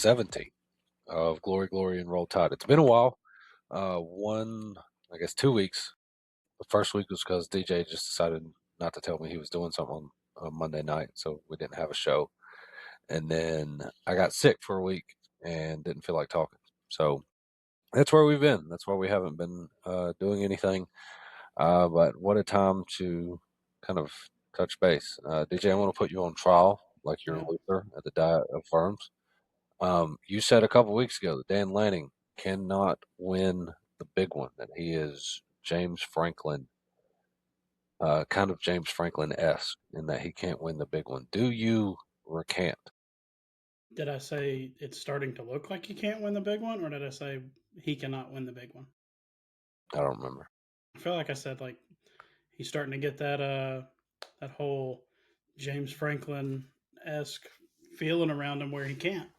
70 of Glory, Glory, and Roll Tide. It's been a while. 2 weeks. The first week was because DJ just decided not to tell me he was doing something on Monday night, so we didn't have a show. And then I got sick for a week and didn't feel like talking. So that's where we've been. That's why we haven't been doing anything. But what a time to kind of touch base. DJ, I want to put you on trial like you're Yeah. Luther at the Diet of Firms. You said a couple weeks ago that Dan Lanning cannot win the big one, that he is James Franklin, kind of James Franklin-esque, in that he can't win the big one. Do you recant? Did I say it's starting to look like he can't win the big one, or did I say he cannot win the big one? I don't remember. I feel like I said like he's starting to get that whole James Franklin esque feeling around him where he can't.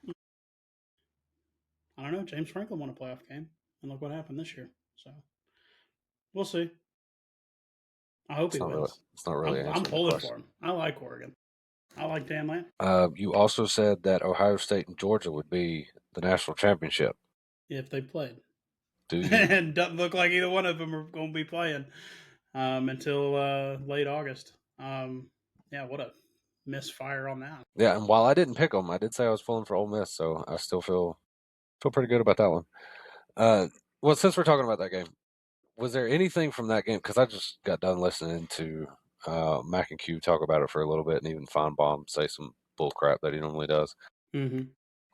I don't know. James Franklin won a playoff game, and look what happened this year. So we'll see. I hope he wins. It's not really I'm answering the pulling question. for him. I like Oregon. I like Dan Lanning. You also said that Ohio State and Georgia would be the national championship. If they played. Do you? And doesn't look like either one of them are going to be playing until late August. Yeah, what a misfire on that. Yeah, and while I didn't pick them, I did say I was pulling for Ole Miss, so I still feel pretty good about that one. Well, since we're talking about that game, was there anything from that game? Because I just got done listening to Mac and Q talk about it for a little bit, and even Feinbaum say some bull crap that he normally does. Mm-hmm.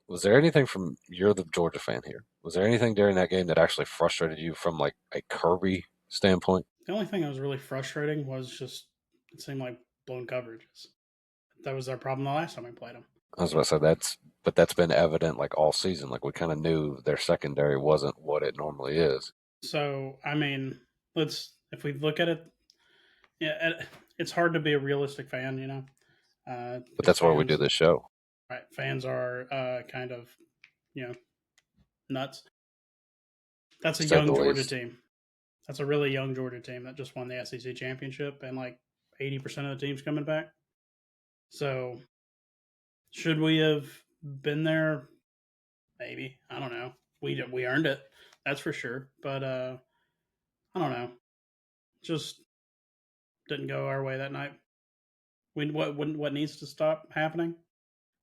Was there anything from, you're the Georgia fan here, was there anything during that game that actually frustrated you from like a Kirby standpoint? The only thing that was really frustrating was just it seemed like blown coverages. That was our problem the last time we played them. I was about to say that's been evident like all season. Like we kind of knew their secondary wasn't what it normally is. So I mean, if we look at it, yeah, it's hard to be a realistic fan, you know. But that's why we do this show. Right? Fans are kind of, you know, nuts. That's a young Georgia team. That's a really young Georgia team that just won the SEC championship, and like 80% of the team's coming back. So, should we have been there? Maybe. I don't know. We earned it. That's for sure. But I don't know. Just didn't go our way that night. What needs to stop happening?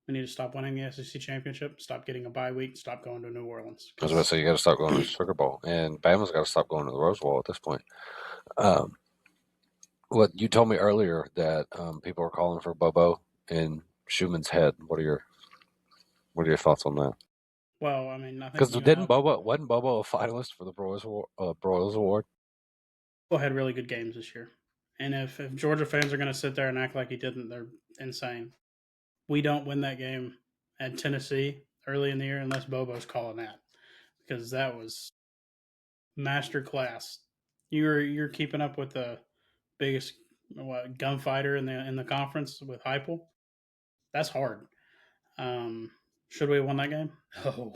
We need to stop winning the SEC championship, stop getting a bye week, stop going to New Orleans. I was about to say you got to stop going to the Sugar Bowl, and Bama's got to stop going to the Rose Bowl at this point. What you told me earlier that people are calling for Bobo in Schumann's head. What are your thoughts on that? Well, I mean, I think because wasn't Bobo a finalist for the Broyles Award? Bobo had really good games this year, and if Georgia fans are going to sit there and act like he didn't, they're insane. We don't win that game at Tennessee early in the year unless Bobo's calling that, because that was master class. You're keeping up with the biggest gunfighter in the conference with Heupel. That's hard. Should we have won that game? Oh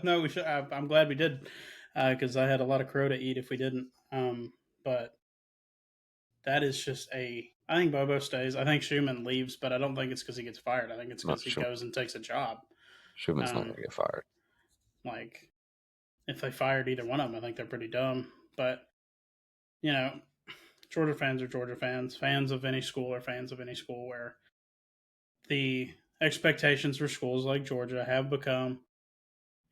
no, we should. I'm glad we did because I had a lot of crow to eat if we didn't. But that is just a. I think Bobo stays. I think Schumann leaves, but I don't think it's because he gets fired. I think it's because he goes and takes a job. Schumann's not going to get fired. Like, if they fired either one of them, I think they're pretty dumb. But, you know, Georgia fans are Georgia fans. Fans of any school are fans of any school where the expectations for schools like Georgia have become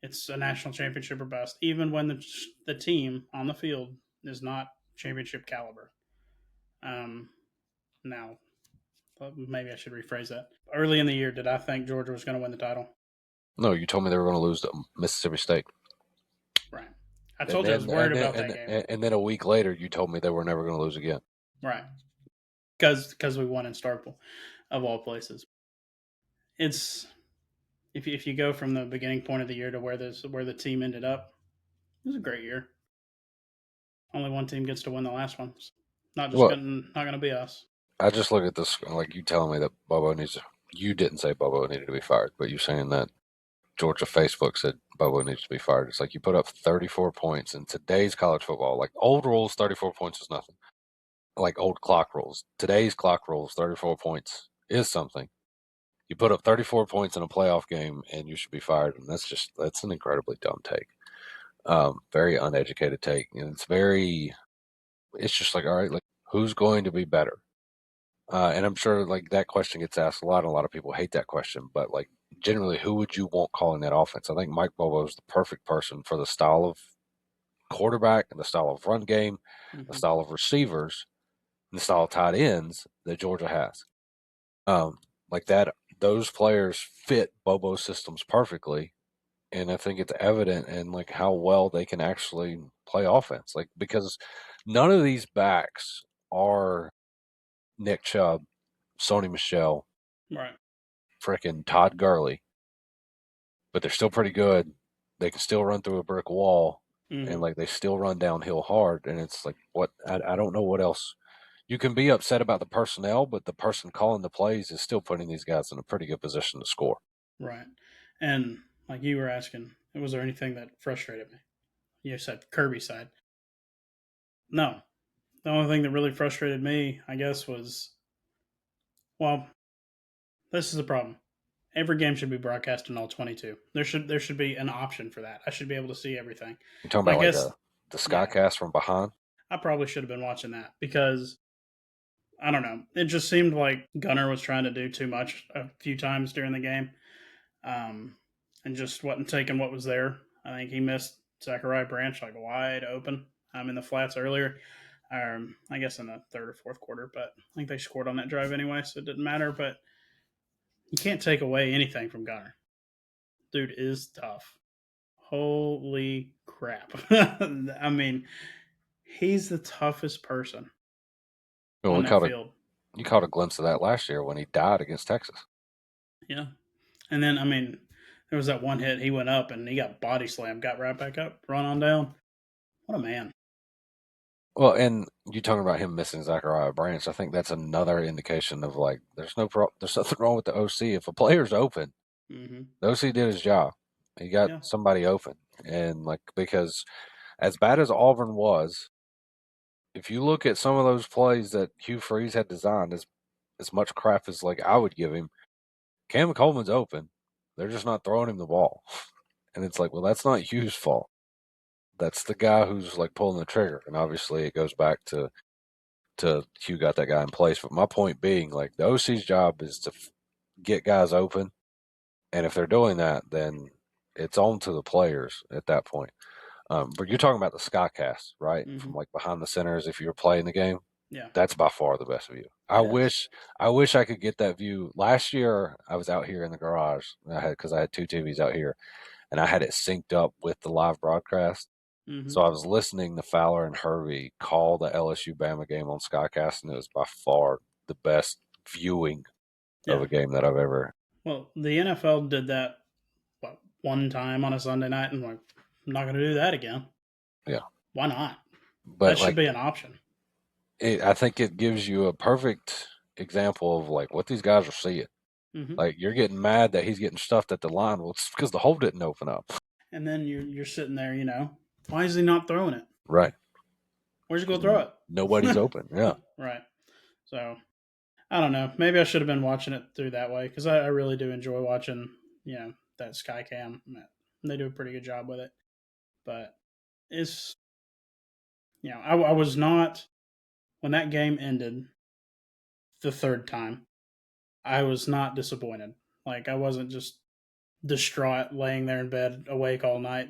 it's a national championship or bust, even when the team on the field is not championship caliber. Now, maybe I should rephrase that. Early in the year, did I think Georgia was going to win the title? No, you told me they were going to lose to Mississippi State. Right. I told you I was worried about that game. And then a week later, you told me they were never going to lose again. Right. Because we won in Starkville, of all places. It's if you go from the beginning point of the year to where the team ended up, it was a great year. Only one team gets to win the last one. It's not going to be us. I just look at this like you telling me that Bobo needs to. You didn't say Bobo needed to be fired, but you saying that Georgia Facebook said Bobo needs to be fired. It's like you put up 34 points in today's college football. Like old rules, 34 points is nothing. Like old clock rules. Today's clock rules, 34 points is something. You put up 34 points in a playoff game, and you should be fired. And that's an incredibly dumb take. Very uneducated take, and it's just like, all right, like who's going to be better? And I'm sure like that question gets asked a lot. And a lot of people hate that question, but like generally, who would you want calling that offense? I think Mike Bobo is the perfect person for the style of quarterback and the style of run game, the Mm-hmm. style of receivers, and the style of tight ends that Georgia has. Like that, those players fit Bobo's systems perfectly, and I think it's evident in like how well they can actually play offense. Like because none of these backs are Nick Chubb, Sony Michelle, Right. frickin' Todd Gurley, but they're still pretty good. They can still run through a brick wall, and Mm-hmm. like they still run downhill hard. And it's like what I don't know what else. You can be upset about the personnel, but the person calling the plays is still putting these guys in a pretty good position to score. Right. And like you were asking, was there anything that frustrated me? You said Kirby side. No. The only thing that really frustrated me, I guess, was well, this is the problem. Every game should be broadcast in all 22. There should be an option for that. I should be able to see everything. You're talking And I about like guess the yeah, Skycast from behind. I probably should have been watching that because I don't know. It just seemed like Gunner was trying to do too much a few times during the game, um, and just wasn't taking what was there. I think he missed Zachariah Branch like wide open in the flats earlier. I guess in the third or fourth quarter, but I think they scored on that drive anyway, so it didn't matter. But you can't take away anything from Gunner. Dude is tough. Holy crap. I mean, he's the toughest person Well, on that field. you caught a glimpse of that last year when he died against Texas. Yeah. And then, I mean, there was that one hit. He went up and he got body slammed, got right back up, run on down. What a man. Well, and you talking about him missing Zachariah Branch, I think that's another indication of like there's nothing wrong with the OC. If a player's open, Mm-hmm. the OC did his job. He got Yeah. somebody open, and like because as bad as Auburn was, if you look at some of those plays that Hugh Freeze had designed, as much crap as like I would give him, Cam Coleman's open. They're just not throwing him the ball, and it's like, well, that's not Hugh's fault. That's the guy who's like pulling the trigger, and obviously it goes back to Hugh got that guy in place. But my point being, like the OC's job is to get guys open, and if they're doing that, then it's on to the players at that point. But you're talking about the Skycast, right? From Mm-hmm. like behind the centers, if you're playing the game, Yeah. that's by far the best view. It is. I wish I could get that view. Last year, I was out here in the garage. Because I had two TVs out here, and I had it synced up with the live broadcast. Mm-hmm. So I was listening to Fowler and Hervey call the LSU Bama game on Skycast, and it was by far the best viewing of Yeah. a game that I've ever. Well, the NFL did that, what, one time on a Sunday night, and like, I'm not going to do that again. Yeah, Why not? but That should like, be an option. I think it gives you a perfect example of like what these guys are seeing. Mm-hmm. Like you're getting mad that he's getting stuffed at the line. Well, it's because the hole didn't open up. And then you're sitting there, why is he not throwing it? Right. Where's he go Because throw nobody's it? open. Yeah. Right. So I don't know. Maybe I should have been watching it through that way because I really do enjoy watching, that Skycam. They do a pretty good job with it. But it's, I was not, when that game ended the third time, I was not disappointed. Like, I wasn't just distraught laying there in bed awake all night.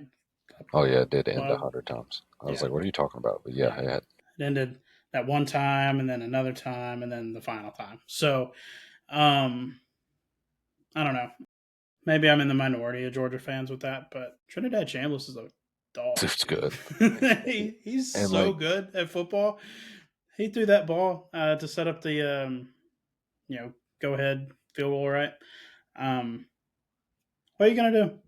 Oh yeah, it did end a Well, 100 times. I was yeah, like, what are you talking about? But yeah, yeah. it had. It ended that one time and then another time and then the final time. So, um, I don't know. Maybe I'm in the minority of Georgia fans with that, but Trinidad Chambliss is a dog, It's good. dude. He's And so like, good at football. He threw that ball to set up the go ahead field goal, right? Um, what are you gonna do?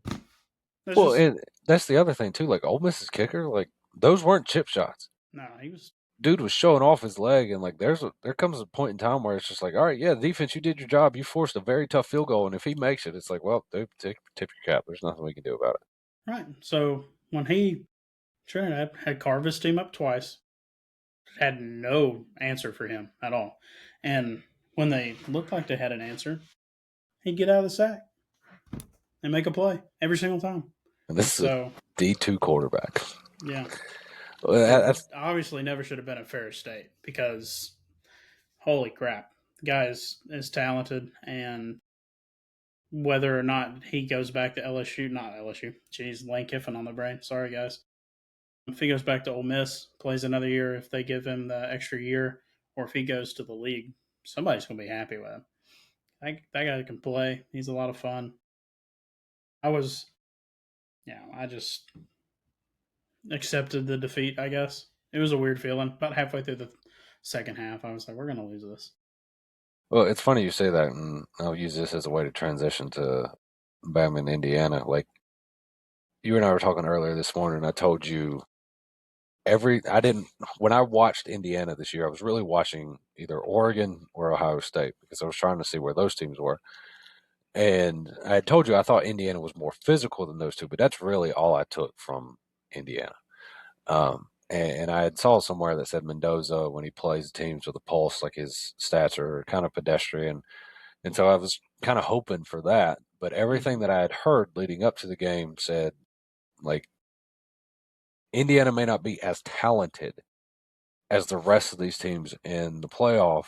That's well, just and that's the other thing too. Like Ole Miss's kicker, like those weren't chip shots. no. He was Dude was showing off his leg, and like there comes a point in time where it's just like, all right, yeah, defense, you did your job. You forced a very tough field goal, and if he makes it, it's like, well, dude, tip your cap. There's nothing we can do about it. right. So when he Trinidad had carved his team up twice, had no answer for him at all, and when they looked like they had an answer, he'd get out of the sack and make a play every single time. And this is a So D2 quarterback. yeah, it That's obviously never should have been at Ferris State because holy crap, the guy is talented, and whether or not he goes back to LSU, not LSU, jeez, Lane Kiffin on the brain. Sorry guys. If he goes back to Ole Miss, plays another year, if they give him the extra year, or if he goes to the league, somebody's gonna be happy with him. That guy can play. He's a lot of fun. I was, I just accepted the defeat. I guess it was a weird feeling. About halfway through the second half, I was like, "We're gonna lose this." well, it's funny you say that, and I'll use this as a way to transition to Bama and Indiana. Like you and I were talking earlier this morning, I told you I didn't when I watched Indiana this year, I was really watching either Oregon or Ohio State because I was trying to see where those teams were. And I had told you I thought Indiana was more physical than those two, but that's really all I took from Indiana. And I had saw somewhere that said Mendoza, when he plays teams with a pulse, like his stats are kind of pedestrian. And so I was kind of hoping for that. But everything Mm-hmm. that I had heard leading up to the game said, like, Indiana may not be as talented as the rest of these teams in the playoff,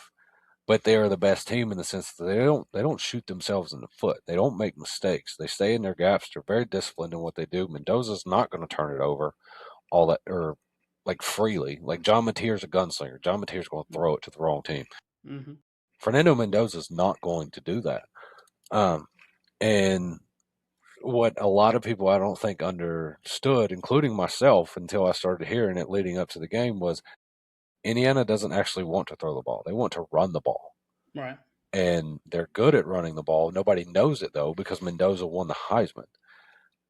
but they are the best team in the sense that they don't shoot themselves in the foot. They don't make mistakes. They stay in their gaps. They're very disciplined in what they do. Mendoza's not going to turn it over all that or like freely. Like John Mateer's a gunslinger. John Mateer's going to throw it to the wrong team. Mm-hmm. Fernando Mendoza's not going to do that. And what a lot of people I don't think understood, including myself, until I started hearing it leading up to the game, was Indiana doesn't actually want to throw the ball. They want to run the ball. Right. And they're good at running the ball. Nobody knows it, though, because Mendoza won the Heisman.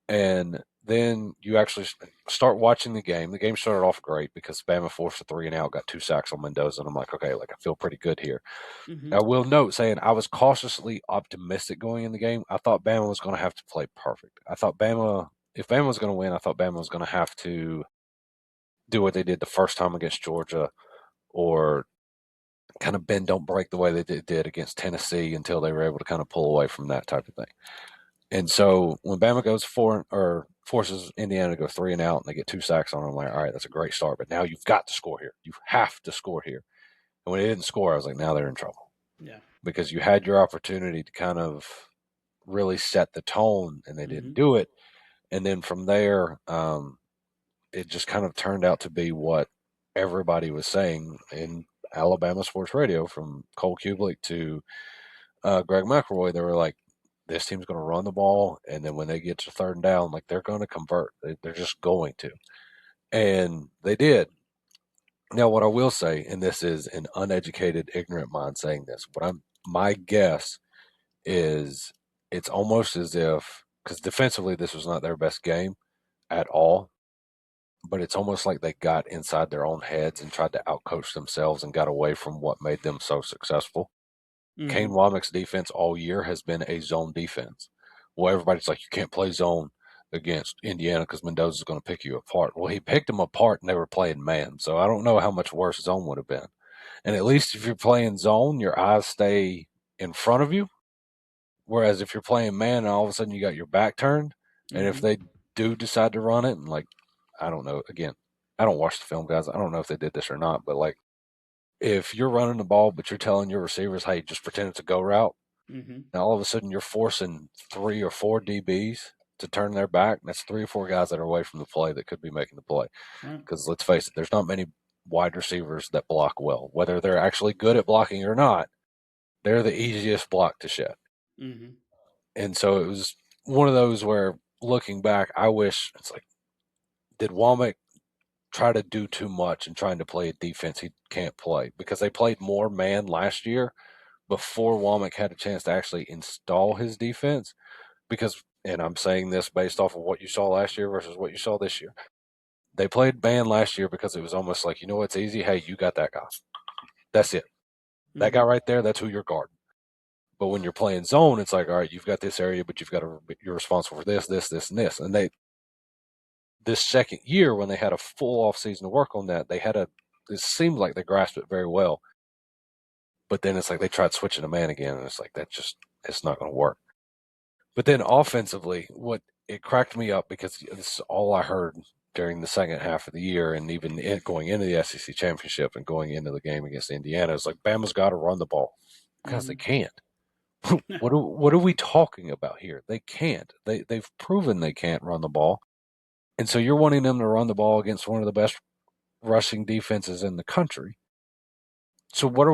And then you actually start watching the game. The game started off great because Bama forced a 3-and-out, got 2 sacks on Mendoza, and I'm like, okay, like I feel pretty good here. Mm-hmm. I will note, saying I was cautiously optimistic going in the game. I thought Bama was going to have to play perfect. I thought if Bama was going to win, I thought Bama was going to have to do what they did the first time against Georgia, or kind of bend don't break the way they did against Tennessee until they were able to kind of pull away from that type of thing. And so when Bama goes forces Indiana to go 3-and-out and they get 2 sacks on them, I'm like, all right, that's a great start. But now you've got to score here. You have to score here. And when they didn't score, I was like, now they're in trouble. Yeah. Because you had your opportunity to kind of really set the tone and they Mm-hmm. didn't do it. And then from there, it just kind of turned out to be what everybody was saying in Alabama sports radio, from Cole Kublik to Greg McElroy. They were like, this team's going to run the ball, and then when they get to 3rd and down, like they're going to convert. They're just going to, and they did. Now, what I will say, and this is an uneducated, ignorant mind saying this, but my guess is it's almost as if, because defensively this was not their best game at all, but it's almost like they got inside their own heads and tried to outcoach themselves and got away from what made them so successful. Kane Mm-hmm. Womack's defense all year has been a zone defense. Well, everybody's like, you can't play zone against Indiana because Mendoza's going to pick you apart. Well, he picked them apart and they were playing man. So I don't know how much worse zone would have been. And at least if you're playing zone, your eyes stay in front of you. Whereas if you're playing man and all of a sudden you got your back turned, and if Mm-hmm. they do decide to run it, and like, I don't know, again, I don't watch the film, guys. I don't know if they did this or not, but like, if you're running the ball, but you're telling your receivers, hey, just pretend it's a go route, Mm-hmm. now all of a sudden you're forcing 3 or 4 DBs to turn their back. And that's 3 or 4 guys that are away from the play that could be making the play. Right. Because let's face it, there's not many wide receivers that block well. Whether they're actually good at blocking or not, they're the easiest block to shed. Mm-hmm. And so it was one of those where, looking back, I wish it's like, did Womack try to do too much and trying to play a defense he can't play? Because they played more man last year before Womack had a chance to actually install his defense. Because, and I'm saying this based off of what you saw last year versus what you saw this year, they played man last year because it was almost like, you know what's easy? Hey, you got that guy. That's it. That guy Mm-hmm. right there, that's who you're guarding. But when you're playing zone, it's like, all right, you've got this area, but you're responsible for this, this, this, and this. And this second year, when they had a full off season to work on that, it seemed like they grasped it very well. But then it's like they tried switching a man again, and it's like that just it's not going to work. But then offensively, what it cracked me up because this is all I heard during the second half of the year, and even going into the SEC championship and going into the game against Indiana, is like Bama's got to run the ball because they Mm-hmm. can't. What are we talking about here? They can't. They've proven they can't run the ball, and so you're wanting them to run the ball against one of the best rushing defenses in the country. So what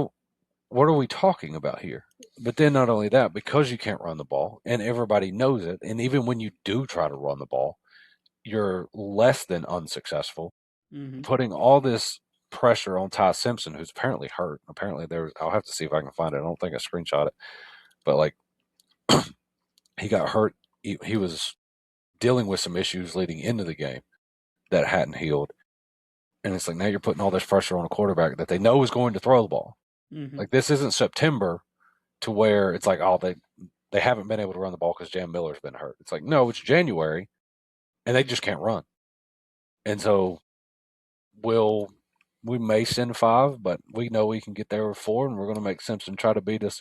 are we talking about here? But then not only that, because you can't run the ball and everybody knows it, and even when you do try to run the ball, you're less than unsuccessful, Mm-hmm. putting all this pressure on Ty Simpson, who's apparently hurt. Apparently I'll have to see if I can find it. I don't think I screenshot it, but like he got hurt. He was dealing with some issues leading into the game that hadn't healed. And it's like now you're putting all this pressure on a quarterback that they know is going to throw the ball. Mm-hmm. Like this isn't September to where it's like, oh, they haven't been able to run the ball because Jam Miller's been hurt. It's like, no, it's January and they just can't run. And so we may send 5, but we know we can get there with 4, and we're going to make Simpson try to beat us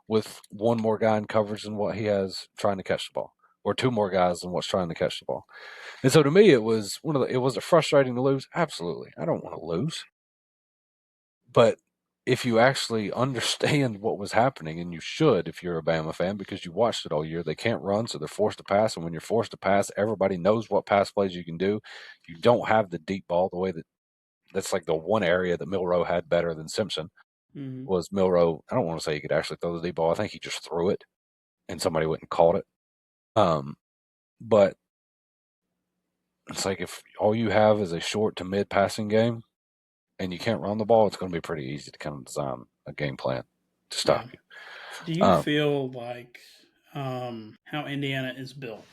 with one more guy in coverage than what he has trying to catch the ball, or 2 more guys than what's trying to catch the ball. And so to me, it was frustrating to lose? Absolutely. I don't want to lose. But if you actually understand what was happening, and you should if you're a Bama fan because you watched it all year, they can't run, so they're forced to pass. And when you're forced to pass, everybody knows what pass plays you can do. You don't have the deep ball the way that's like the one area that Milrow had better than Simpson Mm-hmm. was Milrow. I don't want to say he could actually throw the deep ball. I think he just threw it and somebody went and caught it. But it's like if all you have is a short to mid passing game and you can't run the ball, it's going to be pretty easy to kind of design a game plan to Yeah. stop you. Do you feel like how Indiana is built?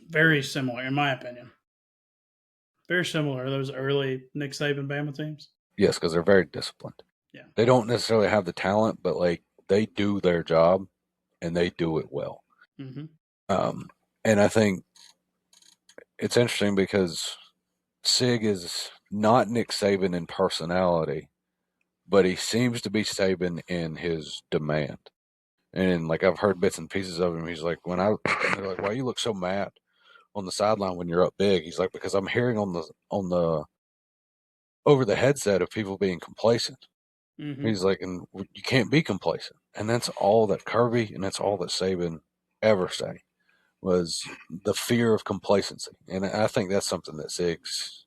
Very similar, in my opinion. Very similar to those early Nick Saban Bama teams. Yes, because they're very disciplined. Yeah. They don't necessarily have the talent, but like they do their job and they do it well. Mm-hmm. Um, and I think it's interesting because Sig is not Nick Saban in personality, but he seems to be Saban in his demand. And like I've heard bits and pieces of him, he's like, they're like, why you look so mad on the sideline when you're up big? He's like, because I'm hearing on the over the headset of people being complacent. Mm-hmm. He's like, and you can't be complacent. And that's all that Kirby and that's all that Saban ever say was the fear of complacency. And I think that's something that Sig's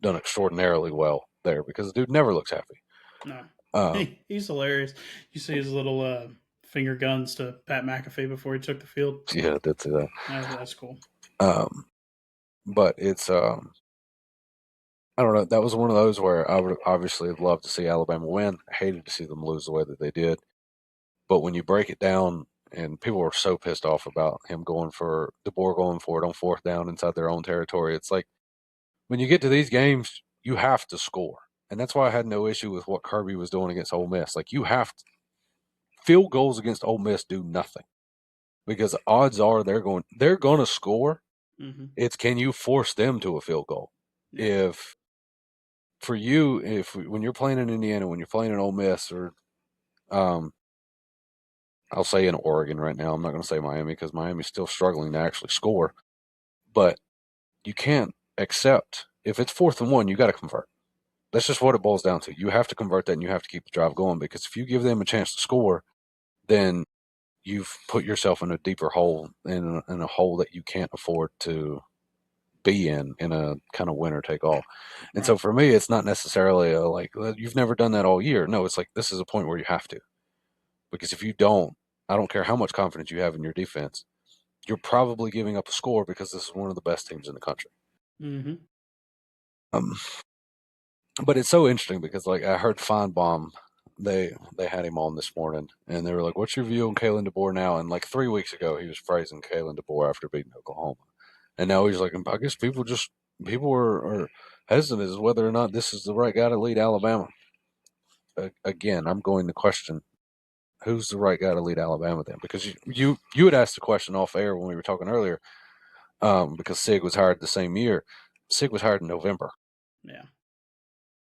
done extraordinarily well there because the dude never looks happy. No. Um, He's hilarious. You see his little finger guns to Pat McAfee before he took the field. yeah, That's cool. um, but it's I don't know. That was one of those where I would obviously have loved to see Alabama win. I hated to see them lose the way that they did. But when you break it down, and people were so pissed off about him DeBoer going for it on 4th down inside their own territory, it's like when you get to these games, you have to score. And that's why I had no issue with what Kirby was doing against Ole Miss. Like you have to, field goals against Ole Miss do nothing because odds are they're going to score. Mm-hmm. It's can you force them to a field goal? Yeah. If for you, if when you're playing in Indiana, when you're playing in Ole Miss, or um, I'll say in Oregon right now, I'm not going to say Miami because Miami's still struggling to actually score, but you can't accept if it's 4th and 1, you got to convert. That's just what it boils down to. You have to convert that and you have to keep the drive going because if you give them a chance to score, then you've put yourself in a deeper hole, in a hole that you can't afford to be in a kind of winner take all. And Right. so for me, it's not necessarily like you've never done that all year. No, it's like this is a point where you have to, because if you don't, I don't care how much confidence you have in your defense, you're probably giving up a score because this is one of the best teams in the country. Mm-hmm. Um, but it's so interesting because like I heard Feinbaum, they had him on this morning, and they were like, "What's your view on Kalen DeBoer now?" And like 3 weeks ago, he was praising Kalen DeBoer after beating Oklahoma, and now he's like, "I guess people are hesitant as whether or not this is the right guy to lead Alabama." Again, I'm going to question who's the right guy to lead Alabama then, because you had asked the question off air when we were talking earlier, because Sig was hired the same year. Sig was hired in November. Yeah.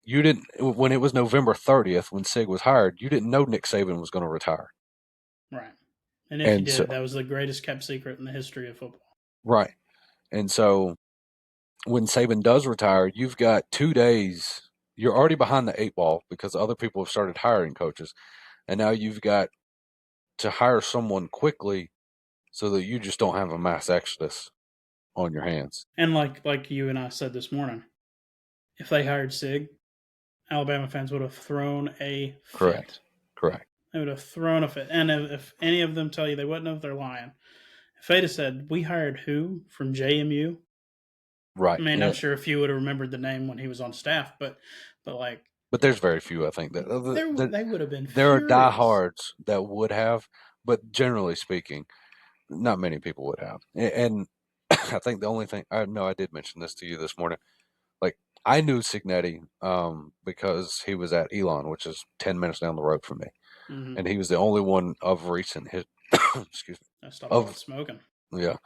You didn't when it was November 30th when Sig was hired. You didn't know Nick Saban was going to retire. Right. And if he And so, did, that was the greatest kept secret in the history of football. right. And so when Saban does retire, you've got 2 days. You're already behind the eight ball because other people have started hiring coaches. And now you've got to hire someone quickly so that you just don't have a mass exodus on your hands. And like you and I said this morning, if they hired Sig, Alabama fans would have thrown a fit. Correct. Correct. They would have thrown a fit. And if any of them tell you they wouldn't have, they're lying. If they'd have said, we hired who from JMU, I Right. mean, I'm Yeah. sure if you would have remembered the name when he was on staff, but like, But there's very few, I think, that they would have been there are furious. diehards that would have, but generally speaking, not many people would have. And I think the only thing I know, I did mention this to you this morning. Like I knew Signetti because he was at Elon, which is 10 minutes down the road from me, Mm-hmm. and he was the only one of recent his excuse me I stopped all that of smoking. yeah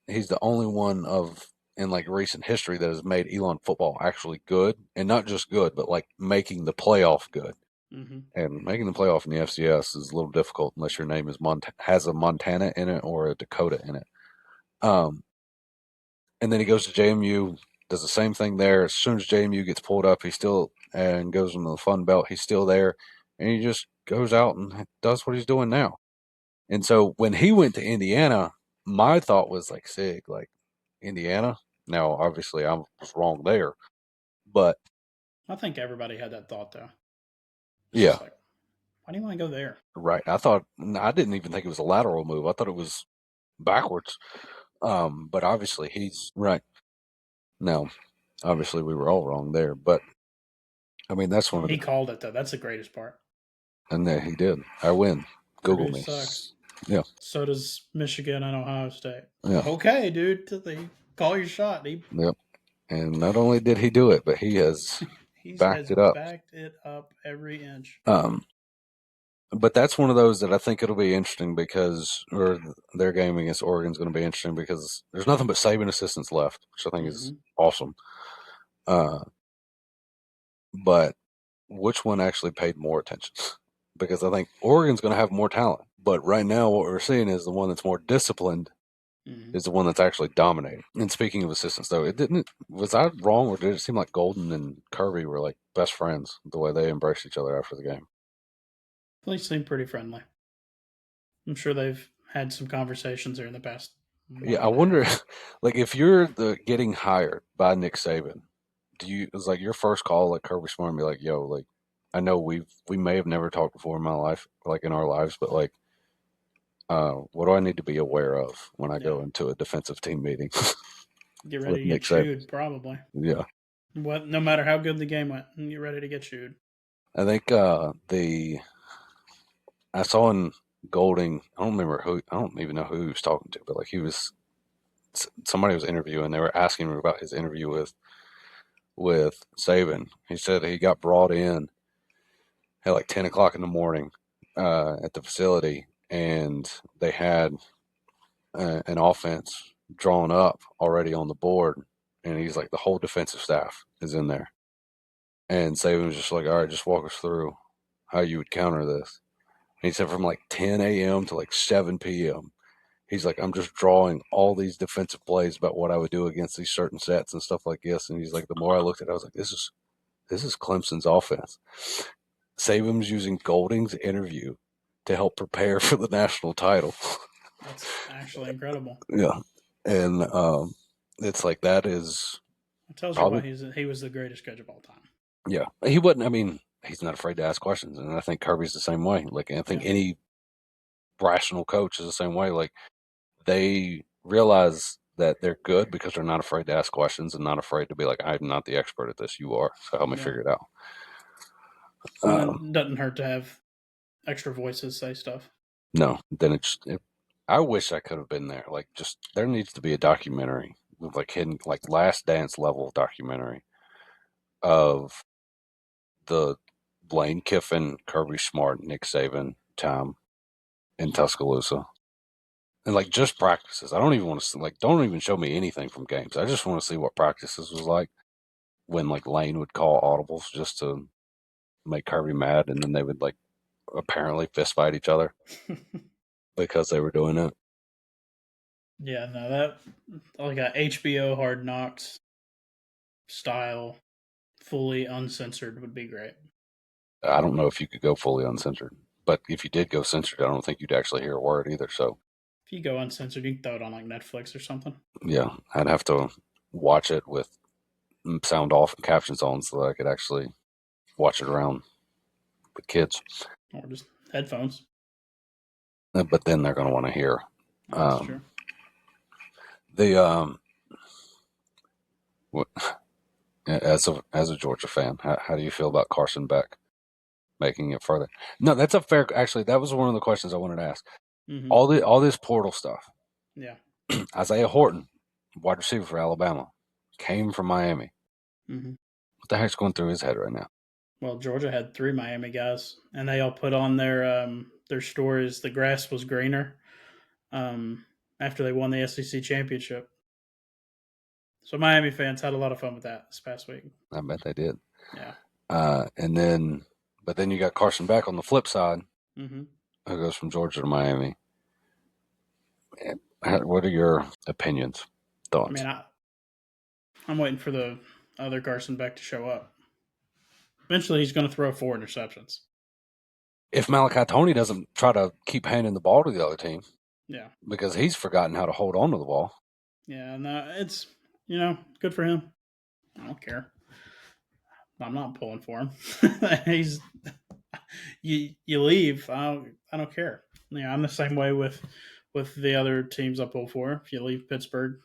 he's the only one of in like recent history that has made Elon football actually good, and not just good, but like making the playoff good. Mm-hmm. And making the playoff in the FCS is a little difficult unless your name is has a Montana in it or a Dakota in it. Um, and then he goes to JMU, does the same thing there. As soon as JMU gets pulled up, he still and goes into the Fun Belt. He's still there, and he just goes out and does what he's doing now. And so when he went to Indiana, my thought was like, Sig, like Indiana. Now, obviously, I was wrong there, but I think everybody had that thought though. It's yeah, just like, why do you want to go there? right. I didn't even think it was a lateral move. I thought it was backwards. But obviously he's right. Now, obviously we were all wrong there, but I mean that's one of He the called it though. That's the greatest part. and there he did. I win. Google Purdue me. sucks. Yeah, So does Michigan and Ohio State. yeah, Okay, dude. They call your shot. yep. And not only did he do it, but he has He backed has it up. backed it up every inch. But that's one of those that I think it'll be interesting because, or their game against Oregon is going to be interesting because there's nothing but Saban assistants left, which I think is Mm-hmm. awesome. Uh, but which one actually paid more attention? Because I think Oregon's going to have more talent. But right now, what we're seeing is the one that's more disciplined Mm-hmm. is the one that's actually dominating. And speaking of assistants, though, it didn't. Was I wrong, or did it seem like Golden and Kirby were like best friends the way they embraced each other after the game? They seem pretty friendly. I'm sure they've had some conversations there in the past Yeah, month I and a half. wonder, like, if you're the getting hired by Nick Saban, do you is like your first call like Kirby Smart and be like, "Yo, like, I know we may have never talked before in my life, like in our lives, but like, what do I need to be aware of when I Yeah. go into a defensive team meeting Get ready with to get Nick Saban?" chewed, probably. Yeah, What? No matter how good the game went, get ready to get chewed. I think the I saw in Golding. I don't remember who. I don't even know who he was talking to, but like he was somebody was interviewing. They were asking him about his interview with Saban. He said he got brought in at like 10 o'clock in the morning at the facility, and they had an offense drawn up already on the board, and he's like the whole defensive staff is in there, and Saban was just like, all right, just walk us through how you would counter this. And he said from like 10 a.m. to like 7 p.m. He's like, I'm just drawing all these defensive plays about what I would do against these certain sets and stuff like this. And he's like, the more I looked at it, I was like, this is Clemson's offense. Saban's using Golding's interview to help prepare for the national title. That's actually incredible. Yeah, and it's like that is It tells you why probably he was the greatest coach of all time. yeah. He wasn't. I mean, he's not afraid to ask questions, and I think Kirby's the same way. Like I think Yeah. any rational coach is the same way. Like they realize that they're good because they're not afraid to ask questions and not afraid to be like, I'm not the expert at this. You are, so help me Yeah. figure it out. And Um, it doesn't hurt to have extra voices say stuff. no, then I wish I could have been there. Like, just there needs to be a documentary with like hidden, like Last Dance level documentary of the Lane Kiffin, Kirby Smart, Nick Saban time in Tuscaloosa, and like just practices. I don't even want to like don't even show me anything from games. I just want to see what practices was like when like Lane would call audibles just to make Kirby mad, and then they would like apparently fist fight each other because they were doing it. Yeah, no, that like a HBO Hard Knocks style, fully uncensored would be great. I don't know if you could go fully uncensored, but if you did go censored, I don't think you'd actually hear a word either. So If you go uncensored, you can throw it on like Netflix or something. yeah, I'd have to watch it with sound off and captions on so that I could actually watch it around the kids. Or just headphones. But then they're going to want to hear That's true. the as a Georgia fan. How do you feel about Carson Beck making it further? No, that's a fair. Actually, that was one of the questions I wanted to ask. Mm-hmm. All this portal stuff. Yeah. Isaiah Horton, wide receiver for Alabama, came from Miami. Mm-hmm. What the heck's going through his head right now? Well, Georgia had 3 Miami guys, and they all put on their stories. The grass was greener after they won the SEC championship. So Miami fans had a lot of fun with that this past week. I bet they did. Yeah. But then you got Carson Beck on the flip side, Mm-hmm. who goes from Georgia to Miami. What are your opinions, I thoughts? mean, I'm waiting for the other Carson Beck to show up. Eventually, he's going to throw 4 interceptions. If Malachi Tony doesn't try to keep handing the ball to the other team, Yeah. because he's forgotten how to hold on to the ball. Yeah, and it's good for him. I don't care. I'm not pulling for him. He's you leave. I don't care. I'm the same way with the other teams I pull for. If you leave Pittsburgh,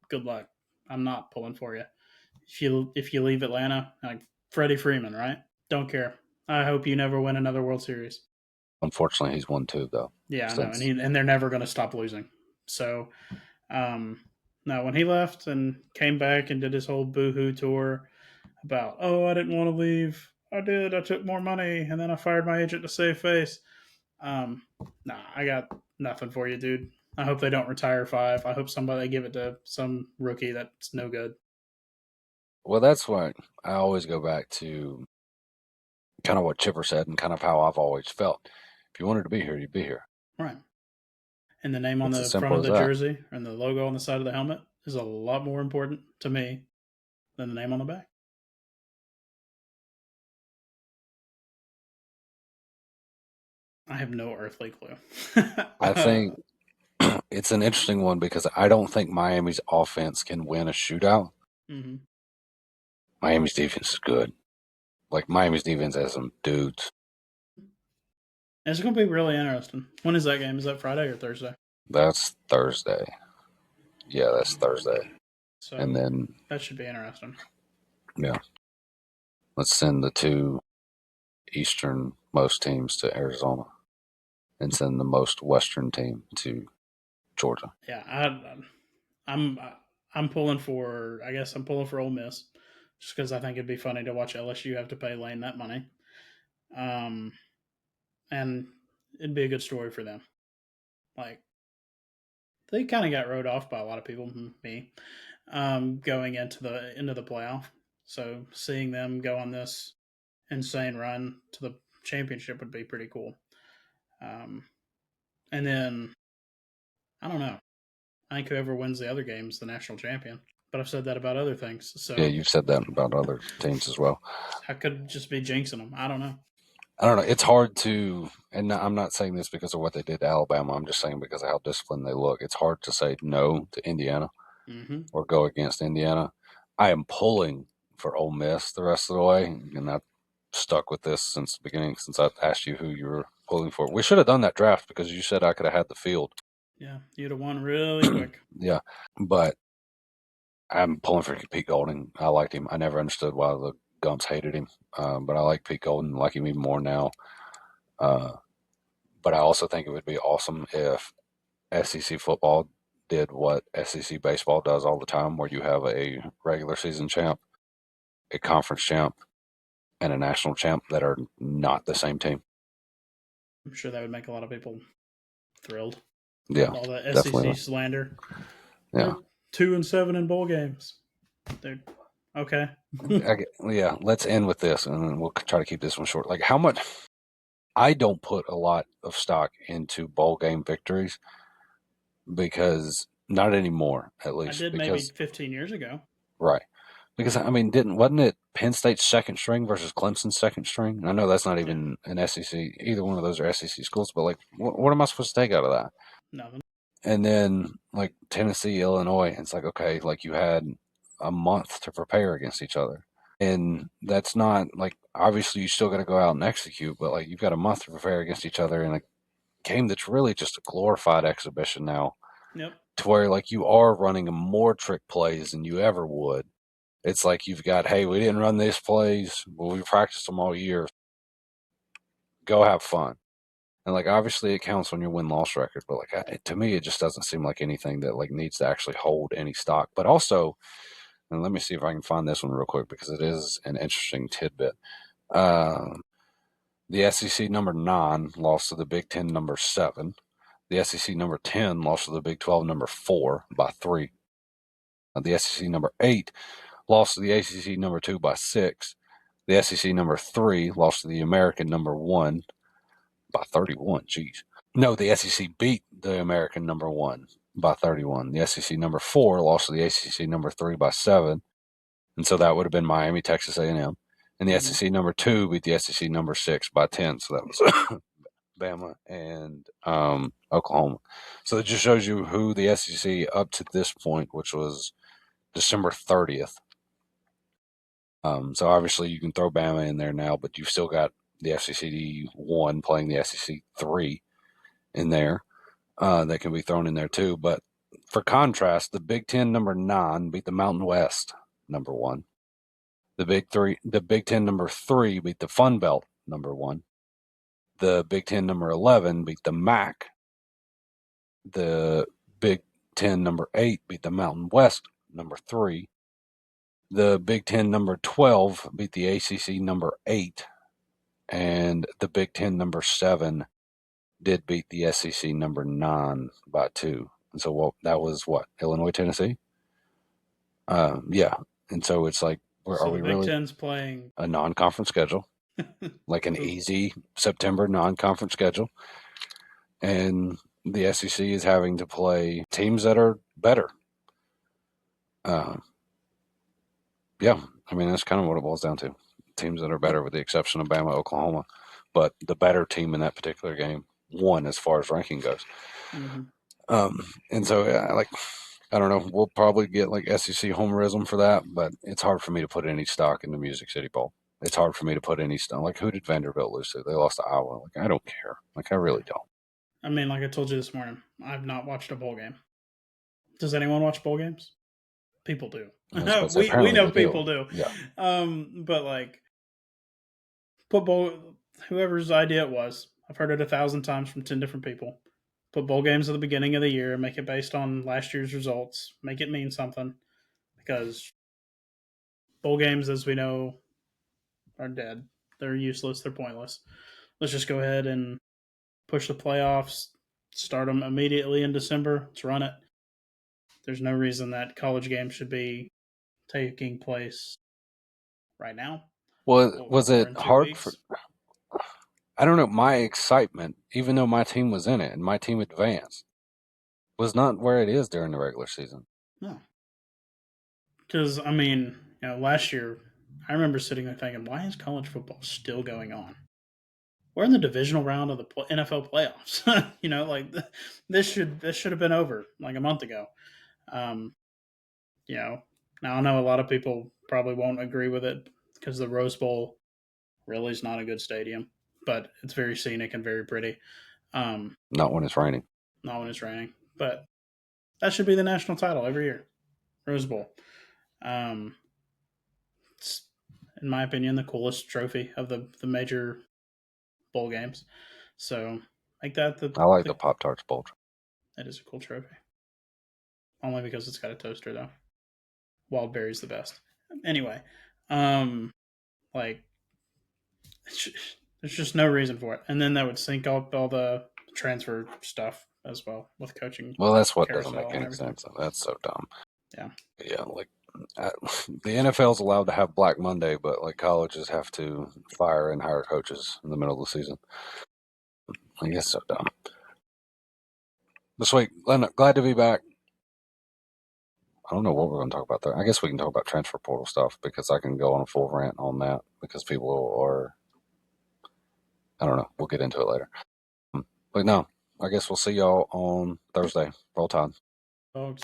good luck. I'm not pulling for you. If you leave Atlanta, like Freddie Freeman, right? Don't care. I hope you never win another World Series. Unfortunately, he's won 2 though. Yeah, I know, Since and they're never going to stop losing. So, no, when he left and came back and did his whole boohoo tour about, oh, I didn't want to leave. I did. I took more money, and then I fired my agent to save face. Nah, I got nothing for you, dude. I hope they don't retire 5. I hope somebody give it to some rookie that's no good. well, that's why I always go back to kind of what Chipper said and kind of how I've always felt. If you wanted to be here, you'd be here. Right. And the name on It's as the front simple of as the that. jersey and the logo on the side of the helmet is a lot more important to me than the name on the back. I have no earthly clue. I think it's an interesting one because I don't think Miami's offense can win a shootout. Mm-hmm. Miami's defense is good. Like Miami's defense has some dudes. It's going to be really interesting. When is that game? Is that Friday or Thursday? That's Thursday. Yeah, that's Thursday. And So then that should be interesting. yeah, let's send the 2 easternmost teams to Arizona and send the most western team to Georgia. Yeah, I'm I'm pulling for. I guess I'm pulling for Ole Miss, just because I think it'd be funny to watch LSU have to pay Lane that money, um, and it'd be a good story for them. Like they kind of got rode off by a lot of people, me, going into the playoff. So seeing them go on this insane run to the championship would be pretty cool. Um, and then I don't know. I think whoever wins the other game is the national champion. But I've said that about other things, Yeah, so you've said that about other teams as well. I could just be jinxing them. I don't know. I don't know. It's hard to, and I'm not saying this because of what they did to Alabama. I'm just saying because of how disciplined they look. It's hard to say no to Indiana Mm-hmm. or go against Indiana. I am pulling for Ole Miss the rest of the way, and I've stuck with this since the beginning, since I asked you who you were pulling for. We should have done that draft because you said I could have had the field. Yeah, you'd have won really quick. Yeah, but I'm pulling for Pete Golding. I liked him. I never understood why the Gumps hated him, but I like Pete Golding. Like him even more now. Uh, but I also think it would be awesome if SEC football did what SEC baseball does all the time, where you have a regular season champ, a conference champ, and a national champ that are not the same team. I'm sure that would make a lot of people thrilled. Yeah, All the SEC definitely. slander. Yeah. They're 2-7 in bowl games. They're okay. Yeah, let's end with this, and then we'll try to keep this one short. Like, how much? I don't put a lot of stock into bowl game victories because not anymore, at I least did maybe because 15 years ago. right. Because I mean, didn't wasn't it Penn State's second string versus Clemson's second string? And I know that's not Yeah, even an SEC. Either one of those are SEC schools, but like, what am I supposed to take out of that? nothing. And then like Tennessee, Illinois, it's like okay, like you had a month to prepare against each other, and that's not like obviously you still got to go out and execute, but like you've got a month to prepare against each other in a game that's really just a glorified exhibition now, Yep. to where like you are running more trick plays than you ever would. It's like you've got, hey, we didn't run these plays, but we practiced them all year. Go have fun. And like obviously it counts on your win loss record, but like to me it just doesn't seem like anything that like needs to actually hold any stock. But also, and let me see if I can find this one real quick because it is an interesting tidbit. Uh, the SEC number 9 lost to the Big Ten number 7. The SEC number 10 lost to the Big 12 number 4 by 3. The SEC number 8 lost to the ACC number 2 by 6. The SEC number 3 lost to the American number 1 by 31. Jeez. No, the SEC beat the American number 1 by 31. The SEC number 4 lost to the ACC number 3 by 7. And so that would have been Miami, Texas A&M. And the Mm-hmm. SEC number 2 beat the SEC number 6 by 10. So that was Bama and Oklahoma. So it just shows you who the SEC up to this point, which was December 30th. So obviously you can throw Bama in there now, but you've still got the SEC 1 playing the SEC 3 in there. That can be thrown in there too. But for contrast, the Big Ten number 9 beat the Mountain West number 1. The Big Ten number 3 beat the Fun Belt number 1. The Big Ten number 11 beat the MAC. The Big Ten number 8 beat the Mountain West number 3. The Big Ten number 12 beat the ACC number 8. And the Big Ten number 7 did beat the SEC number 9 by 2. And so that was what, Illinois, Tennessee? Yeah. And so it's like, are So the we Big really Ten's playing. a non-conference schedule, like an the, easy September non-conference schedule, and the SEC is having to play teams that are better. Uh, yeah, I mean that's kind of what it boils down to. Teams that are better, with the exception of Bama, Oklahoma, but the better team in that particular game won as far as ranking goes. mm-hmm. And so like I don't know, we'll probably get like SEC homerism for that, but it's hard for me to put any stock in the Music City Bowl. It's hard for me to put any stock. Like, who did Vanderbilt lose to? They lost to Iowa. Like, I don't care. Like, I Yeah. really don't. I mean, like I told you this morning, I've not watched a bowl game. Does anyone watch bowl games? People do. I was about to say, we apparently know they do. people do. Yeah. But like put bowl, whoever's idea it was, I've heard it 1,000 times from 10 different people. Put bowl games at the beginning of the year, make it based on last year's results, make it mean something, because bowl games, as we know, are dead. They're useless. They're pointless. Let's just go ahead and push the playoffs. Start them immediately in December. Let's run it. There's no reason that college games should be taking place right now Well, was or it in two hard for? weeks. I don't know. My excitement, even though my team was in it and my team advanced, was not where it is during the regular season. No, because I mean, last year I remember sitting there thinking, why is college football still going on? We're in the divisional round of the NFL playoffs. Like this should have been over like a month ago. Um, you know, now I know a lot of people probably won't agree with it because the Rose Bowl really is not a good stadium, but it's very scenic and very pretty. Um, Not when it's raining. Not when it's raining, but that should be the national title every year, Rose Bowl. Um, it's, in my opinion, the coolest trophy of the major bowl games. So make that I like the the Pop Tarts Bowl. that is a cool trophy. Only because it's got a toaster though. Wild berry's the best. Anyway, um, like there's just no reason for it. And then that would sync up all the transfer stuff as well with coaching Well, that's what doesn't make carousel and any everything. sense. That's so dumb. Yeah. Yeah, like The NFL's allowed to have Black Monday, but like colleges have to fire and hire coaches in the middle of the season. I guess so dumb. This week, glad to be back. I don't know what we're going to talk about there. I guess we can talk about transfer portal stuff because I can go on a full rant on that because people are, I don't know. We'll get into it later. But no, I guess we'll see y'all on Thursday. Roll Tide. Folks.